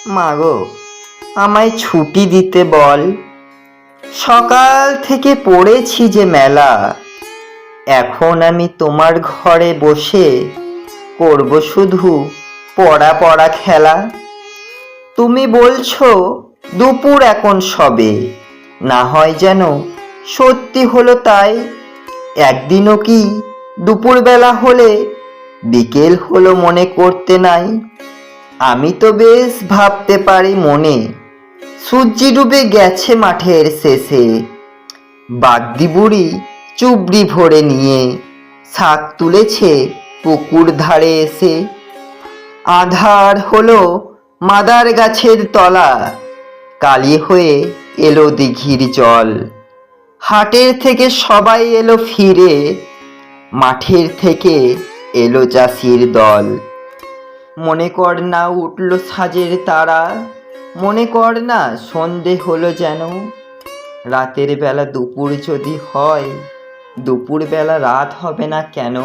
মাগো, আমায় ছুটি দিতে বল। সকাল থেকে পড়েছি যে মেলা, এখন আমি তোমার ঘরে বসে করব শুধু পড়া পড়া খেলা। তুমি বলছো দুপুর এখন সবে, না হয় যেন সত্যি হলো তাই। একদিনও কি দুপুরবেলা হলে বিকেল হলো মনে করতে নাই? আমি তো বেশ ভাবতে পারি মনে, সূর্যি ডুবে গেছে মাঠের শেষে। বাগদি বুড়ি চুবড়ি ভরে নিয়ে শাক তুলেছে পুকুর ধারে এসে। আধার হলো মাদার গাছের তলা, কালি হয়ে এলো দিঘির জল। হাটের থেকে সবাই এলো ফিরে, মাঠের থেকে এলো চাষির দল। মনে কর না উঠল সাজের তারা, মনে কর না সন্ধে হলো যেন। রাতের বেলা দুপুর যদি হয়, দুপুর বেলা রাত হবে না কেন?